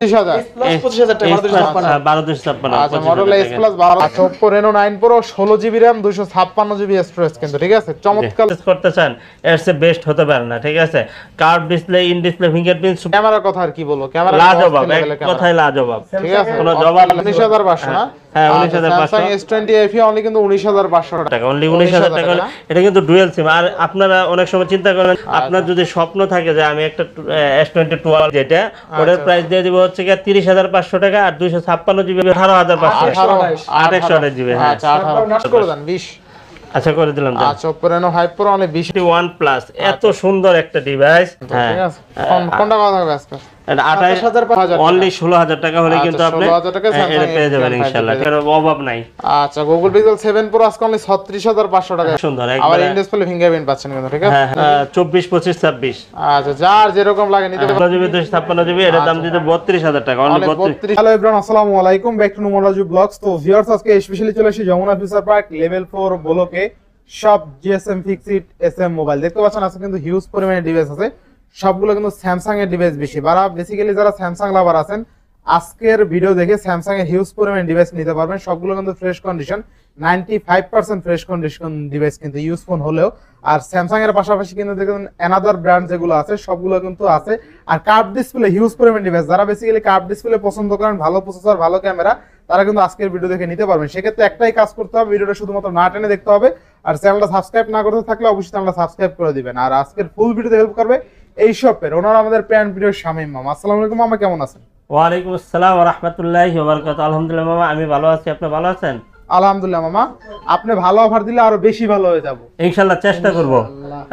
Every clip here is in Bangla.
25,000 টাকা 12,256 আচ্ছা মডেল S প্লাস 12 আচ্ছা Oppo Reno 9 Pro 16GB RAM 256GB storage কিন্তু ঠিক আছে চমৎকার করতে চান এর চেয়ে বেস্ট হতে পারে না ঠিক আছে curve display in display fingerprint ক্যামেরার কথা আর কি বলবো ক্যামেরা লাজবাব এক কথায় লাজবাব ঠিক আছে কোনো জবাব 19,500 না হ্যাঁ 19,500 Samsung S20 FE অনলি কিন্তু 19,500 টাকা অনলি 19,000 টাকা এটা কিন্তু ডুয়াল সিম আর আপনারা অনেক সময় চিন্তা করেন আপনার যদি স্বপ্ন থাকে যে আমি একটা S22 যেটা ওটার প্রাইস দিয়ে দিব হচ্ছে কি 30,500 টাকা আর 256GB 18,500 28 জিবি হ্যাঁ আচ্ছা 18 করে দেন 20 আচ্ছা করে দিলাম আচ্ছা Oppo Reno 5 Pro only 21 plus এত সুন্দর একটা ডিভাইস হ্যাঁ ঠিক আছে কোনটা কথা হবে আজকে এটা 28,000 অনলি 16,000 টাকা হলে কিন্তু আপনি এটা পেয়ে যাবেন ইনশাআল্লাহ এর অভাব নাই আচ্ছা Google Pixel 7 Pro আজকে অনলি 36,500 টাকা সুন্দর আবার ইন ডিসপ্লে ফিঙ্গারপ্রিন্ট পাচ্ছেন কিন্তু ঠিক আছে হ্যাঁ 24 25 26 আচ্ছা যার যেরকম লাগে নিতে পারেন 16GB 256GB এর দাম দিতে 32,000 টাকা অনলি 32 হ্যালো এভরিওয়ান আসসালামু আলাইকুম ব্যাক টু নুমোলজি ব্লগস তো ভিউয়ার্স আজকে স্পেশালি চলে এসেছি যমুনা ফিউচার পার্ক লেভেল 4 ব্লকে সব জিএসএম ফিক্সড এসএম মোবাইল দেখতে পাচ্ছেন আজকে কিন্তু হিউজ পরিমাণে ডিভাইস আছে সবগুলো কিন্তু স্যামসাং এর ডিভাইস বেশি বেসিক্যালি যারা স্যামসাং লাভার আছেন আজকের ভিডিও দেখে স্যামসাং এর হিউজ পরিমাণে ডিভাইস নিতে পারবেন সবগুলো কিন্তু fresh condition 95% fresh condition device কিন্তু ইউজ ফোন হলেও আর স্যামসাং এর পাশাপাশি কিন্তু দেখুন অ্যানাদার ব্র্যান্ড যেগুলো আছে সবগুলো কিন্তু আছে আর কার্ভ ডিসপ্লে হিউজ পরিমাণে ডিভাইস যারা বেসিক্যালি কার্ভ ডিসপ্লে পছন্দ করেন ভালো প্রসেসর ভালো ক্যামেরা তারা কিন্তু আজকের ভিডিও দেখে নিতে পারবেন সেক্ষেত্রে একটাই কাজ করতে হবে ভিডিওটা শুধুমাত্র না টেনে দেখতে হবে আর চ্যানেলটা সাবস্ক্রাইব না করতে থাকলে অবশ্যই চ্যানেলটা সাবস্ক্রাইব করে দিবেন আর আজকের ফুল ভিডিওতে হেল্প করবে এই শপের ওনারা আমাদের প্যান ভিডিও শামীম মামা আসসালামু আলাইকুম মামা কেমন আছেন ওয়া আলাইকুম আসসালাম ওয়া রাহমাতুল্লাহি ওয়া বারাকাতুহু আলহামদুলিল্লাহ মামা আমি ভালো আছি আপনি ভালো আছেন আলহামদুলিল্লাহ মামা আপনি ভালো অফার দিলে আরো বেশি ভালো হয়ে যাব ইনশাআল্লাহ চেষ্টা করব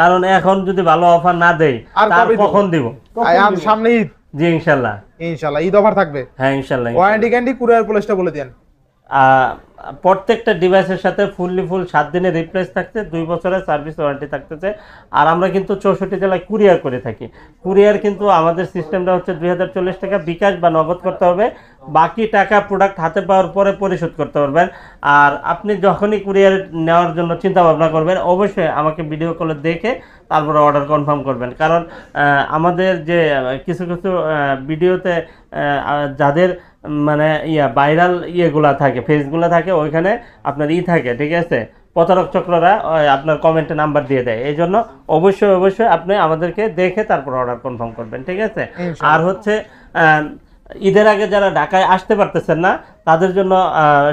কারণ এখন যদি ভালো অফার না দেই তার কখন দিব আয়াম সামনে ঈদ জি ইনশাআল্লাহ ঈদ অফার থাকবে হ্যাঁ ইনশাআল্লাহ ওয়ারেন্টি গ্যারান্টি কুরিয়ার পলিসটা বলে দেন প্রত্যেকটা ডিভাইসের সাথে ফুল 7 দিনের রিপ্লেস থাকছে 2 বছরের সার্ভিস ওয়ারেন্টি থাকতেছে আর আমরা কিন্তু 64 জেলায় কুরিয়ার করে থাকি কুরিয়ার কিন্তু আমাদের সিস্টেমটা হচ্ছে 2040 টাকা বিকাশ বা নগদ করতে হবে বাকি টাকা প্রোডাক্ট হাতে পাওয়ার পরে পরিশোধ করতে পারবেন আর আপনি যখনই কুরিয়ার নেওয়ার জন্য চিন্তা ভাবনা করবেন অবশ্যই আমাকে ভিডিও কলে দেখে তারপরে অর্ডার কনফার্ম করবেন কারণ আমাদের যে কিছু কিছু ভিডিওতে যাদের মানে ভাইরাল ইয়েগুলা থাকে ফেসগুলো থাকে ওইখানে আপনার থাকে ঠিক আছে প্রতারক চক্ররা আপনার কমেন্টে নাম্বার দিয়ে দেয় এই জন্য অবশ্যই আপনি আমাদেরকে দেখে তারপর অর্ডার কনফার্ম করবেন ঠিক আছে আর হচ্ছে ঈদের আগে যারা ঢাকায় আসতে পারতেছেন না তাদের জন্য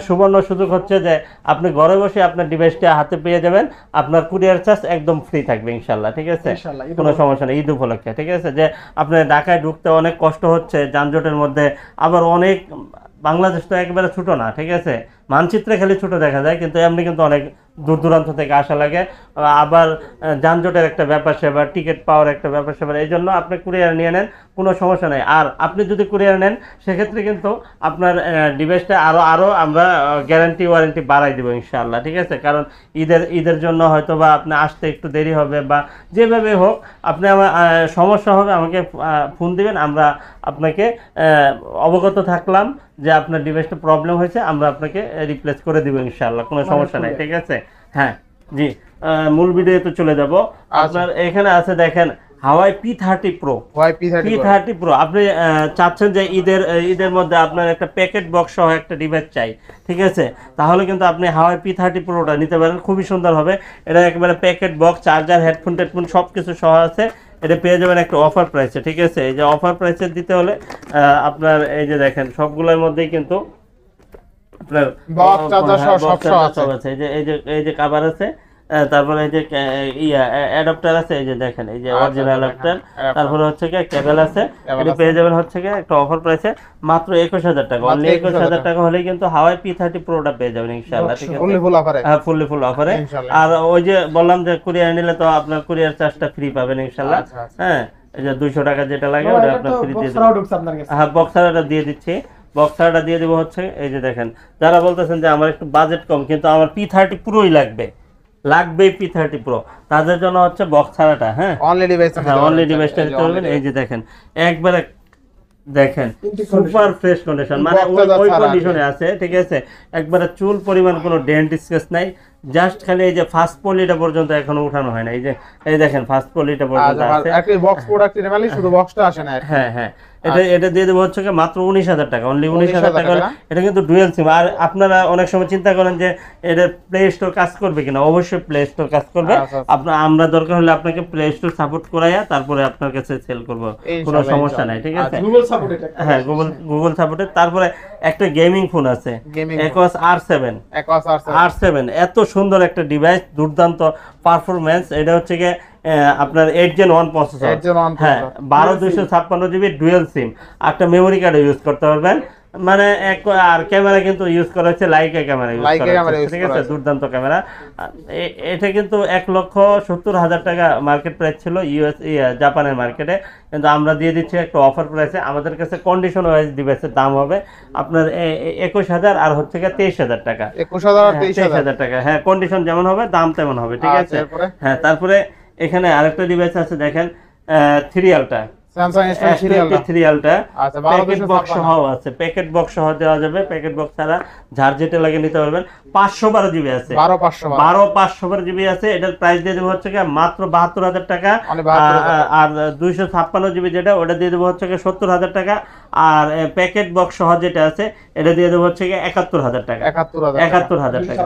সুবর্ণ সুযোগ হচ্ছে যে আপনি ঘরে বসে আপনার ডিভাইসটা হাতে পেয়ে যাবেন আপনার কুরিয়ার চার্জ একদম ফ্রি থাকবে ইনশাআল্লাহ ঠিক আছে কোনো সমস্যা নেই ঈদ উপলক্ষে ঠিক আছে যে আপনার ঢাকায় ঢুকতে অনেক কষ্ট হচ্ছে যানজটের মধ্যে আবার অনেক বাংলাদেশ তো একবারে ছোট না ঠিক আছে মানচিত্রে খালি ছোট দেখা যায় কিন্তু এমনি কিন্তু অনেক দূর দূরান্ত থেকে আসা লাগে আবার যানজটের একটা ব্যাপার সেবার টিকিট পাওয়ার একটা ব্যাপার সেবার এই জন্য আপনি কুরিয়ার নিয়ে নেন কোনো সমস্যা নেই আর আপনি যদি কুরিয়ার নেন সেক্ষেত্রে কিন্তু আপনার ডিভাইসটা আরও আমরা গ্যারান্টি ওয়ারেন্টি বাড়াই দেবো ইনশাআল্লাহ ঠিক আছে কারণ ঈদের জন্য হয়তো বা আপনি আসতে একটু দেরি হবে বা যেভাবে হোক আপনি আমার সমস্যা হবে আমাকে ফোন দিবেন আমরা আপনাকে অবগত থাকলাম যে আপনার ডিভাইসটা প্রবলেম হয়েছে আমরা আপনাকে রিপ্লেস করে দিব ইনশাআল্লাহ কোনো সমস্যা নাই ঠিক আছে হ্যাঁ জি মূল ভিডিওতে চলে যাব আপনার এখানে আছে দেখেন হাওয়াই P30 Pro P30 Pro আপনি চাচ্ছেন যে ঈদের মধ্যে আপনার একটা প্যাকেট বক্স সহ একটা ডিভাইস চাই ঠিক আছে তাহলে কিন্তু আপনি হাওয়াই P30 Proটা নিতে পারেন খুবই সুন্দর হবে এটা একেবারে প্যাকেট বক্স চার্জার হেডফোন সব কিছু সহ আছে এটা পেয়ে যাবেন একটা অফার প্রাইসে ঠিক আছে এই যে অফার প্রাইসে দিতে হলে আপনার এই যে দেখেন সবগুলোর মধ্যেই কিন্তু আপনার বক্স চার্জার সব আছে এই যে কভার আছে তারপরে এই যে অ্যাডাপ্টার আছে এই যে দেখেন এই যে অরিজিনাল অ্যাডাপ্টার তারপরে হচ্ছে কি কেবল আছে এটা পেয়ে যাবেন হচ্ছে কি একটা অফার প্রাইসে মাত্র 21,000 টাকা অনলি 21,000 টাকা হলেই কিন্তু হাওয়াই P30 Proটা পেয়ে যাবেন ইনশাআল্লাহ ঠিক আছে ফুল অফারে হ্যাঁ ফুল অফারে আর ওই যে বললাম যে কুরিয়ার নিলে তো আপনার কুরিয়ার চার্জটা ফ্রি পাবেন ইনশাআল্লাহ হ্যাঁ এই যে 200 টাকা যেটা লাগে ওটা আপনি ফ্রি দিয়ে দিবেন হ্যাঁ বক্সারটা দিয়ে দিচ্ছি বক্সারটা দিয়ে দেব হচ্ছে এই যে দেখেন যারা বলতেছেন যে আমার একটু বাজেট কম কিন্তু আমার P30 Proই লাগবে P30 Pro তাদের জন্য হচ্ছে বক্স ছাড়াটা হ্যাঁ অনলি ডিভাইসটা নিতে পারবেন এই যে দেখেন একবারে দেখেন সুপার ফ্রেশ কন্ডিশন মানে ওই কন্ডিশনে আছে ঠিক আছে একবারে চুল পরিমাণ কোনো ডেন্ট স্কেচ নাই জাস্ট খালি এই যে ফার্স্ট পলিটা পর্যন্ত এখনো উঠানো হয় না এই যে এই দেখেন ফার্স্ট পলিটা পর্যন্ত আছে একটা বক্স প্রোডাক্ট নিলে শুধু বক্সটা আসে না হ্যাঁ এটা দিয়ে দেবো হচ্ছে মাত্র 19,000 টাকা, অনলি 19,000 টাকা। এটা কিন্তু ডুয়েল সিম। আর আপনারা অনেক সময় চিন্তা করেন যে এটা প্লে স্টোর কাজ করবে কিনা, অবশ্যই প্লে স্টোর কাজ করবে। আমরা দরকার হলে আপনাকে প্লে স্টোর সাপোর্ট করাইয়া তারপরে আপনার কাছে সেল করব, কোনো সমস্যা নাই, ঠিক আছে? গুগল সাপোর্ট এটা, হ্যাঁ গুগল সাপোর্টেড। তারপরে একটা গেমিং ফোন আছে Aquos R7। R7 এত সুন্দর একটা ডিভাইস, দুর্দান্ত পারফরম্যান্স। এটা হচ্ছে গিয়ে আপনার 8 Gen 1 প্রসেসর, হ্যাঁ 12/256 GB ডুয়েল সিম। একটা মেমোরি কার্ড ইউজ করতে পারবেন, মানে আর ক্যামেরা কিন্তু ইউজ করা হচ্ছে লাইকা ক্যামেরা ইউজ করা হচ্ছে, ঠিক আছে? দুর্দান্ত ক্যামেরা। এটা কিন্তু 1,70,000 টাকা মার্কেট প্রাইস ছিল জাপানের মার্কেটে, কিন্তু আমরা দিয়ে দিচ্ছি একটা অফার প্রাইসে। আমাদের কাছে কন্ডিশন ওয়াইজ ডিভাইসের দাম হবে আপনার 21,000 আর হচ্ছে 23,000 টাকা। 23,000 টাকা, হ্যাঁ কন্ডিশন যেমন হবে দাম তেমন হবে, ঠিক আছে? হ্যাঁ তারপরে এখানে আরেকটা ডিভাইস আছে দেখেন, 3Alটা, স্যামসাং S23 আচ্ছা, প্যাকেট বক্স সহ আছে, প্যাকেট বক্স সহ দেওয়া যাবে, প্যাকেট বক্স ছাড়া যার যেটা লাগে নিতে পারবেন। 512 জিবি আছে, 12 জিবি আছে। এটার প্রাইস দিয়ে দেবো হচ্ছে মাত্র 72,000 টাকা। আর 256 জিবি যেটা, ওটা দিয়ে দেবো হচ্ছে 70,000 টাকা। আর প্যাকেট বক্স সহ যেটা আছে এটা দিয়ে দেবো হচ্ছে 71,000 টাকা। 71,000 টাকা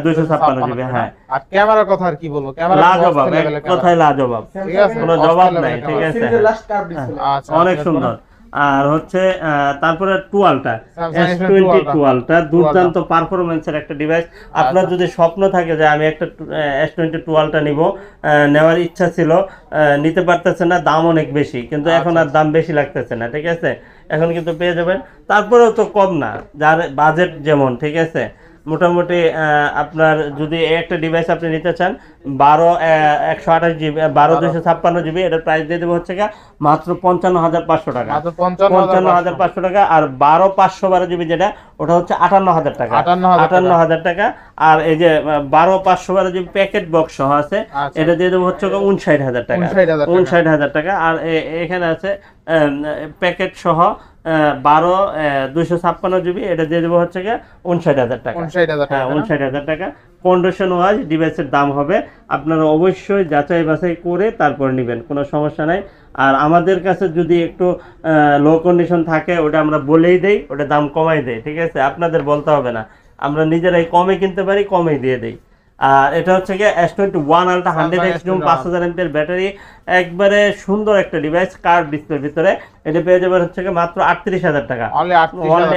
256 জিবি। হ্যাঁ, আর ক্যামেরার কথা আর কি বলবো, ক্যামেরা লাজবাব, এক কথায় লাজবাব, ঠিক আছে? কোনো জবাব নাই, ঠিক আছে? আচ্ছা, অনেক সুন্দর। আর হচ্ছে তারপরে টুয়ালটা, S20 দুর্দান্ত পারফরমেন্সের একটা ডিভাইস। আপনার যদি স্বপ্ন থাকে যে আমি একটা S20 নিব, নেওয়ার ইচ্ছা ছিল, নিতে পারতেছে না, দাম অনেক বেশি, কিন্তু এখন আর দাম বেশি লাগতেছে না, ঠিক আছে? এখন কিন্তু পেয়ে যাবেন। তারপরেও তো কম না, যার বাজেট যেমন, ঠিক আছে? মোটামুটি আপনার যদি একটা ডিভাইস আপনি নিতে চান 128 জিবি 256 জিবি, এটার প্রাইস দিয়ে দেবো হচ্ছে মাত্র 55,500 টাকা, 55,500 টাকা। আর 512 জিবি যেটা, ওটা হচ্ছে 58,000 টাকা, 58,000 টাকা। আর এই যে 512 জিবি প্যাকেট বক্স সহ আছে, এটা দিয়ে দেবো হচ্ছে 59,000 টাকা, 59,000 টাকা। আর এখানে আছে প্যাকেট সহ 256 জিবি, এটা দিয়ে দেবো হচ্ছে 59,000 টাকা, 59,000 টাকা। কন্ডিশন ওয়াইজ ডিভাইসের দাম হবে, আপনারা অবশ্যই যাচাই বাছাই করে তারপর নেবেন, কোনো সমস্যা নাই। আর আমাদের কাছে যদি একটু লো কন্ডিশন থাকে, ওটা আমরা বলেই দেই, ওটা দাম কমাই দেই, ঠিক আছে? আপনাদের বলতে হবে না, আমরা নিজেরাই কমে কিনতে পারি, কমেই দিয়ে দেই। আর এটা হচ্ছে S21 Ultra 100x zoom 5000 mAh battery, একবারে সুন্দর একটা ডিভাইস, কার্ভ ডিসপ্লের ভিতরে। এটা পেয়ে যাবেন হচ্ছে মাত্র 38,000 টাকা, অনলি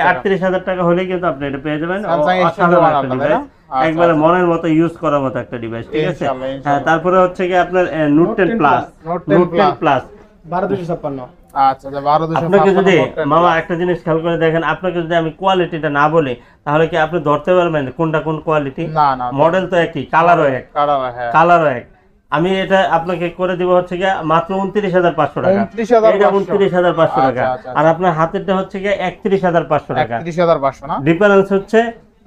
38,000 টাকা হলেই কিন্তু আপনি এটা পেয়ে যাবেন। একবারে মনের মতো ইউজ করার মতো একটা ডিভাইস, ঠিক আছে? হ্যাঁ, তারপরে হচ্ছে আপনার Note 10 Plus, Note 10 Plus 12,256। আচ্ছা, 12,256। আপনাকে যদি মামা একটা জিনিস খেয়াল করে দেখেন, আপনাকে যদি আমি কোয়ালিটিটা না বলি, তাহলে কি আপনি ধরতে পারবেন কোনটা কোন কোয়ালিটি? না, মডেল তো একই, কালারও এক, কালারও এক। আমি এটা আপনাকে করে দিব হচ্ছে মাত্র 29,500 টাকা, এটা 29,500 টাকা। আর আপনার হাতেরটা হচ্ছে 31,500 টাকা। 31,500 না? ডিফারেন্স হচ্ছে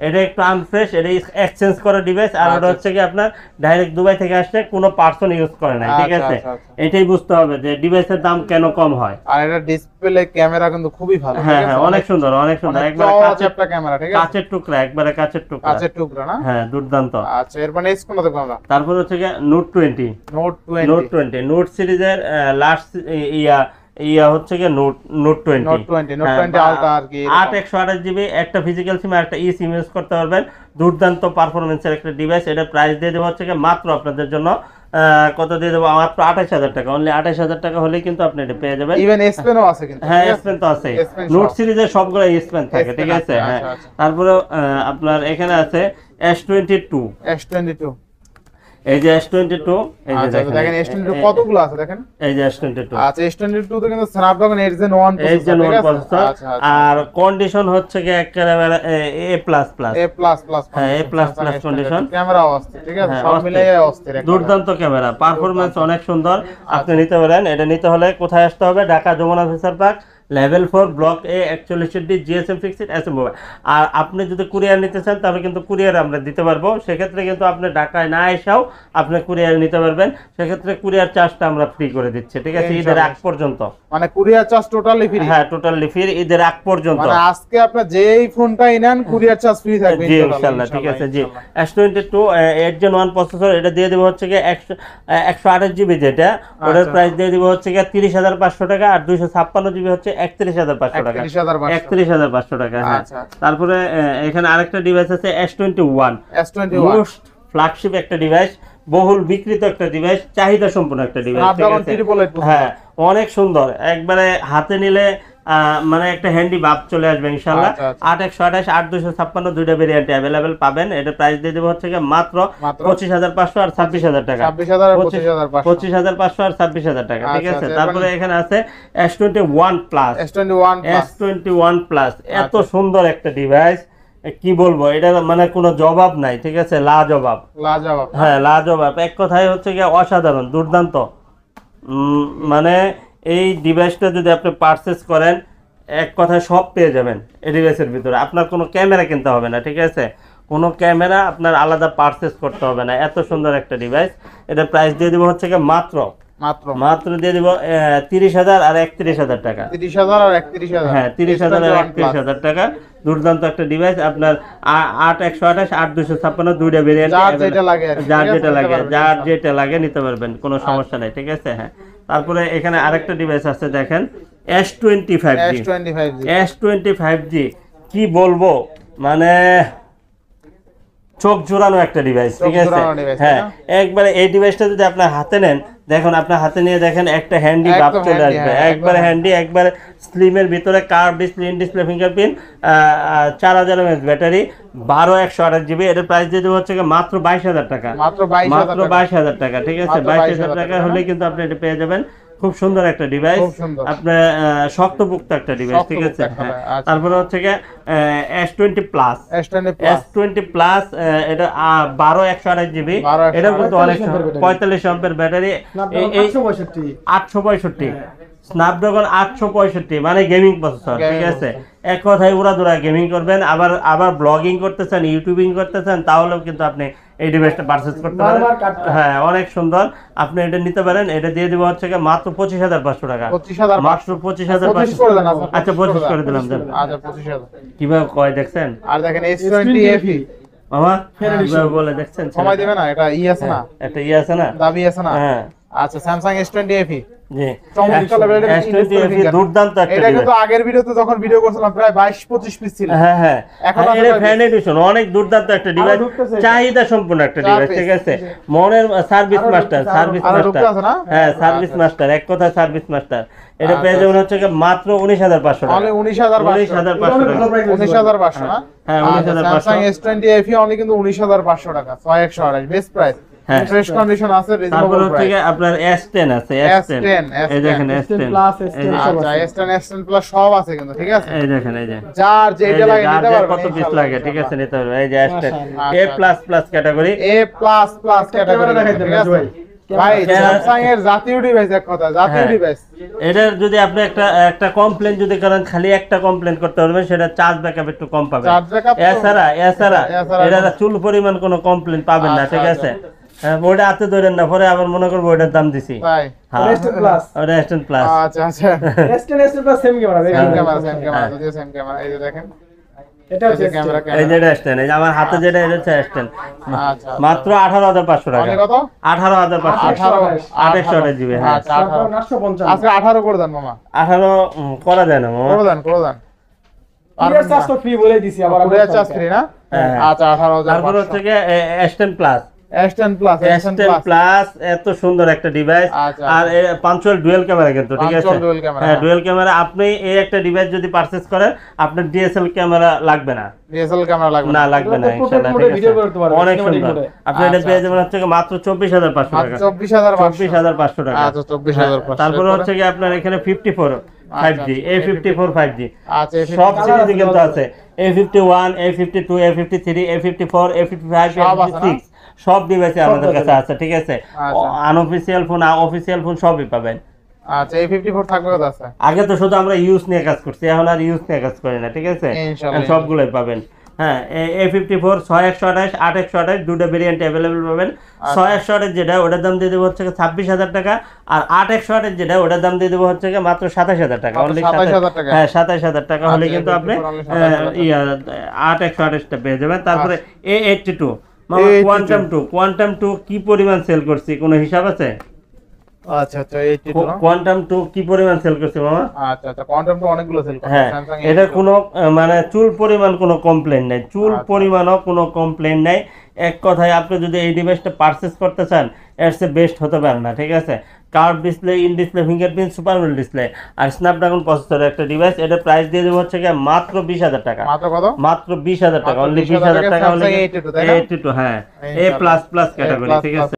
এটা একটু আনফ্রেশ, এটা এক্সচেঞ্জ করা ডিভাইস। আর ওটা হচ্ছে আপনার ডাইরেক্ট দুবাই থেকে আসছে, কোনো পার্সন ইউজ করে নাই, ঠিক আছে? এটাই বুঝতে হবে যে ডিভাইসের দাম কেন কম হয়। আর এটা ডিসপ্লে ক্যামেরা কিন্তু খুবই ভালো, হ্যাঁ হ্যাঁ, অনেক সুন্দর, অনেক সুন্দর, একবারে কাঁচের ক্যামেরা, ঠিক আছে? কাঁচের টুকরা, একবারে কাঁচের টুকরা না? হ্যাঁ, দুর্দান্ত। আচ্ছা, এরপর নেক্সট কোনটা দেখব আমরা? তারপর হচ্ছে Note 20, নোট সিরিজের লাস্ট হচ্ছে Note 20 Ultra আর কি 8/128 জিবি, একটা ফিজিক্যাল সিম আর একটা ই সিম ইউজ করতে পারবেন। দুর্দান্ত পারফরমেন্সের একটা ডিভাইস। এটা প্রাইস দিয়ে দেবো হচ্ছে মাত্র আপনাদের জন্য কত দিয়ে দেবো, মাত্র 28,000 টাকা, অনলি 28,000 টাকা হলেই কিন্তু আপনি এটা পেয়ে যাবেন। ইভেন S Pen ও আছে কিন্তু, হ্যাঁ S Pen তো আছে, নোট সিরিজের সবগুলো S Pen থাকে, ঠিক আছে? হ্যাঁ, তারপরে আপনার এখানে আছে S22, এই যে S22, এই যে দেখেন S22 কতগুলো আছে দেখেন, এই যে S22। আচ্ছা, S22 তে কিন্তু Snapdragon 8 Gen 1 প্রসেসর। আর কন্ডিশন হচ্ছে একেবারে A++, হ্যাঁ A++ কন্ডিশন, ক্যামেরা অস্থির, ঠিক আছে? সব মিলিয়ে অস্থির, দুর্দান্ত ক্যামেরা, পারফরম্যান্স অনেক সুন্দর। আপনি নিতে পারেন। এটা নিতে হলে কোথায় আসতে হবে? Dhaka Jamuna feature park, level 4, block A, 41D, GSM fixed SM mobile. আর আপনি যদি কুরিয়ার নিতে চান তাহলে কিন্তু কুরিয়ার আমরা দিতে পারবো। সেক্ষেত্রে কিন্তু আপনি ঢাকায় না এসেও আপনি কুরিয়ার নিতে পারবেন। সেক্ষেত্রে কুরিয়ার চার্জটা আমরা ফ্রি করে দিচ্ছি, ঠিক আছে? ঈদের আগ পর্যন্ত, মানে কুরিয়ার চার্জ টোটালি ফ্রি। হ্যাঁ, টোটালি ফ্রি ঈদের আগ পর্যন্ত। মানে আজকে আপনি যেই ফোনটাই নেন কুরিয়ার চার্জ ফ্রি থাকবে জি ইনশাআল্লাহ, ঠিক আছে? জি, S22 8 Gen 1 প্রসেসর, এটা দিয়ে দেব হচ্ছে 128 জিবি যেটা, ওটার প্রাইস দিয়ে দেব হচ্ছে 30,500 টাকা। আর 256 জিবি হচ্ছে 31,500 টাকা, 31,500 31,500 টাকা। হ্যাঁ, আচ্ছা। তারপরে এখানে আরেকটা ডিভাইস আছে S21, S21 মোস্ট ফ্ল্যাগশিপ একটা ডিভাইস, বহুল বিক্রিত একটা ডিভাইস, চাহিদা সম্পন্ন একটা ডিভাইস। Snapdragon 888 হ্যাঁ, অনেক সুন্দর, একবারে হাতে নিলে মানে একটা হ্যান্ডি ভাব চলে আসবে ইনশাআল্লাহ। আচ্ছা, আচ্ছা। 8/128 8/256 দুইটা ভেরিয়েন্ট अवेलेबल পাবেন। এটা প্রাইস দিয়ে দেব হচ্ছে মাত্র 25,500 আর 26,000 টাকা। 26,000 আর 25,500 25,500 আর 26,000 টাকা, ঠিক আচ্ছা, আছে। আচ্ছা, তারপরে এখানে আছে S21 plus, S21 Plus S21 plus, এত আচ্ছা। সুন্দর একটা ডিভাইস, কি বলবো, এটা মানে কোনো জবাব নাই, ঠিক আছে, লাজবাব। লাজবাব। হ্যাঁ, লাজবাব, এক কথায় হচ্ছে কি অসাধারণ, দুর্দান্ত। মানে এই ডিভাইসটা যদি আপনি পারচেস করেন, এক কথায় সব পেয়ে যাবেন এই ডিভাইসের ভিতরে। আপনার কোনো ক্যামেরা কিনতে হবে না, ঠিক আছে, কোনো ক্যামেরা আপনার আলাদা পারচেস করতে হবে না। এত সুন্দর একটা ডিভাইস। এটা প্রাইস দিয়ে দেবো হচ্ছে কি মাত্র দিয়ে দিব 30,000 আর 31,000 টাকা। 30,000 আর 31,000। হ্যাঁ, 30,000 আর 31,000 টাকা। দুর্দান্ত একটা ডিভাইস। আপনার 8/128 8/256 দুইটা ভেরিয়েন্ট, যার যেটা লাগে আর কি, যার ঠিক আছে, যেটা নিতে লাগে, পারবেন। যার যেটা লাগে নিতে পারবেন, কোনো সমস্যা নেই, ঠিক আছে। হ্যাঁ, তারপরে এখানে আরেকটা ডিভাইস আছে, দেখেন S25G। S25G S25G কি বলবো, মানে চোখ জোড়ানো একটা ডিভাইস, ঠিক আছে। জোড়ানো device, হ্যাঁ, তাই একবারে এই ডিভাইসটা যদি আপনার হাতে নেন, দেখুন আপনার হাতে নিয়ে দেখেন একটা হ্যান্ডি ভাব একদম চলে handy, আসবে, হ্যাঁ, একবারে একদম হ্যান্ডি, একবারে স্লিমের ভিতরে curve display, in display fingerprint, 4000 mAh battery, 12/128 GB। এর প্রাইস দিয়ে দেবো হচ্ছে মাত্র 22,000 টাকা, মাত্র 22,000 মাত্র 22,000 টাকা, ঠিক আছে। মাত্র 22,000 টাকা টাকা হলে কিন্তু আপনি এটা পেয়ে যাবেন। খুব সুন্দর একটা ডিভাইস, খুব সুন্দর। আপনার শক্তপোক্ত একটা ডিভাইস, ঠিক আছে। শক্তপোক্ত একটা, হ্যাঁ, আচ্ছা। তারপরে হচ্ছে গিয়ে S20 plus, S20 Plus S20 plus, এটা 12/128 GB। 12/128 এটা কিন্তু অনেক 45 অ্যাম্পিয়ার ব্যাটারি, 865, স্ন্যাপড্রাগন 865, মানে গেমিং প্রসেসর, ঠিক আছে। এক কথায় উড়াদুরা গেমিং করবেন, আবার ব্লগিং করতেছেন, ইউটিউবিং করতেছেন, তাহলেও কিন্তু আপনি এই ডিভাইসটা পারচেজ করতে পারেন। হ্যাঁ, অনেক সুন্দর, আপনি এটা নিতে পারেন। এটা দিয়ে দেবো হচ্ছে মাত্র 25,500 টাকা, 25,500 মাত্র 25,500। 25 করে দেন আপনি, আচ্ছা, 25 করে দিলাম। আচ্ছা 25,000। কিভাবে কয় দেখছেন আর দেখেন S20 FE মামা, কিভাবে বলে দেখছেন, সময় দিবে না, এটা আছে না, একটা আছে না, দাবি আছে না। হ্যাঁ, আচ্ছা Samsung S20 FE জি, চমৎকার লেভেলের S20 FE দুর্দান্ত একটা এটা কিন্তু ডিভাইস। আগের ভিডিওতে যখন ভিডিও করছিলাম প্রায় 22-25 পিস ছিল। হ্যাঁ, হ্যাঁ, এখন এটা আসলে ফ্যান এডিশন, অনেক দুর্দান্ত একটা ডিভাইস, ঢুকতেছে। চাহিদা সম্পন্ন একটা ডিভাইস, piece, ঠিক আছে। মনের সার্ভিস মাস্টার, সার্ভিস আরো মাস্টার, ঢুকতে আছে না? হ্যাঁ, সার্ভিস মাস্টার, এক কথা সার্ভিস মাস্টার। এটা পেয়ে যাবেন হচ্ছে মাত্র 19,500 টাকা, অনলি 19,500 19,500 টাকা। 19,500 না? হ্যাঁ, আচ্ছা, 19,500 Samsung S20 FE অনলি কিন্তু 19,500 টাকা, 6128 বেস্ট প্রাইস। হ্যাঁ। ফ্রেশ কন্ডিশন আছে, তারপর রিজনেবল হচ্ছে প্রাইস। গিয়ে আপনার S10 আছে, S10, এই দেখেন S10 Plus, এই S10 যে- আচ্ছা S10 Plus সব আছে কিন্তু, ঠিক আছে। এই দেখেন, এই যে যার এই যেটা যে লাগে যার নিতে যে পারবেন কত পিস লাগে, ঠিক আছে, নিতে পারবে। এই যে S10 মাশাআল্লাহ। A++ ক্যাটাগরি, A++ ক্যাটাগরি দেখাইতে হবে, ঠিক আছে। ভাই স্যামসাং এর জাতীয় ডিভাইস, এক কথা জাতীয় হ্যাঁ। ডিভাইস। এটার যদি আপনি একটা কমপ্লেন যদি করেন, খালি একটা কমপ্লেন করতে পারবেন, সেটা চার্জ ব্যাকআপ একটু কম পাবেন। চার্জ ব্যাকআপ এছাড়া এছাড়া এটা চুল পরিমাণ কোনো কমপ্লেন পাবেন না, আচ্ছা, ঠিক আছে। হ্যাঁ, ওইটা হাতে ধরেন না, পরে আবার মনে করবো ওইটার দাম দিছি। তাই হ্যাঁ, S10 Plus, ওটা S10 প্লাস। আচ্ছা আচ্ছা S10 Plus same camera, same হ্যাঁ। ক্যামেরা যদিও সেম ক্যামেরা, এই যে দেখেন এটা এই হচ্ছে যে ক্যামেরা এই যে এটা S10, এই যে আমার হাতে যেটা এটা হচ্ছে S10, আচ্ছা মাত্র 18,500 টাকা, অনেক কত 18,500, 18 জিবি। হ্যাঁ, আচ্ছা 18 950 আজকে 18 করে দেন মামা, 18 করা যায় না মামা। করে দেন কুরিয়ার চার্জ তো ফ্রি বলে দিছি আবার কুরিয়ার চার্জ ফ্রি না? হ্যাঁ। আচ্ছা তারপর হচ্ছে 18,500 গিয়ে S10 plus, S10 Plus S10 plus, এত সুন্দর একটা ডিভাইস। আচ্ছা। আর পাঞ্চুয়াল ডুয়াল ক্যামেরা কিন্তু, ঠিক আছে। Punctual dual camera, হ্যাঁ, ডুয়াল ক্যামেরা। আপনি এই একটা ডিভাইস যদি পারচেজ করেন, আপনার ডিএসএল ক্যামেরা লাগবে না, ডিএসএল ক্যামেরা লাগবে না লাগবে না, এটা তো ইনশাআল্লাহ, portrait ঠিক mode এ video আছে। করতে পারবেন, অনেক cinematic সুন্দর। mode এ। আপনি এটা আচ্ছা। পেয়ে যাবেন হচ্ছে গিয়ে মাত্র 24,500 টাকা, 24,500 24,500 টাকা। আচ্ছা 24,500 তারপরে হচ্ছে কি আপনার এখানে 54 5G, A54 5G, আচ্ছা সব সিরিজে কিন্তু আছে। A51, A52, A53, A54, A55, সব আছে না? A56, সব ডিভাইসে আমাদের কাছে আছে, ঠিক আছে। আচ্ছা। আনঅফিসিয়াল ফোন, অফিসিয়াল ফোন সবই পাবেন। আচ্ছা A54 থাকবে কত আছে? আগে তো শুধু আমরা ইউজ নিয়ে কাজ করছি, এখন আর ইউজ নিয়ে কাজ করি না, ঠিক আছে। ইনশাআল্লাহ। সবগুলোই পাবেন। হ্যাঁ, A54 6128 8/128 দুটো ভেরিয়েন্ট अवेलेबल পাবেন। 6128 যেটা ওটার দাম দিয়ে দেব হচ্ছে 26,000 টাকা, আর 8/128 যেটা ওটার দাম দিয়ে দেব হচ্ছে মাত্র 27,000 টাকা। মাত্র অনলি 27,000 টাকা। হ্যাঁ, 27,000 টাকা হলে আচ্ছা, কিন্তু আপনি 27,000 8/128 টা পেয়ে যাবেন। তারপরে A82 মামা, A82 কোয়ান্টাম 2 কি পরিমাণ সেল করছি, কোনো হিসাব আছে? আচ্ছা আচ্ছা 82 না? কোয়ান্টাম 2 কি পরিমাণ সেল করছে মামা? আচ্ছা আচ্ছা কোয়ান্টাম তো অনেকগুলো সেল করে হ্যাঁ, স্যামসাং এটা কোনো মানে চুল পরিমাণ কোনো কমপ্লেন নাই, চুল আচ্ছা। পরিমাণও কোনো কমপ্লেন নাই। এক কথায় আপনি যদি এই ডিভাইসটা পারচেস করতে চান এর চেয়ে বেস্ট হতে পারে না, ঠিক আছে। Curve display, in display, fingerprint, super AMOLED display আর স্ন্যাপড্রাগন প্রসেসরের একটা ডিভাইস। এটার প্রাইস দিয়ে দেবো হচ্ছে গিয়ে মাত্র 20,000 টাকা, মাত্র কত? মাত্র 20,000 টাকা, মাত্র অনলি 20,000 20,000 টাকা, Samsung অনলি A82 তাই না? A82, হ্যাঁ, A++ ইনশাআল্লাহ। ক্যাটাগরি, ঠিক আছে।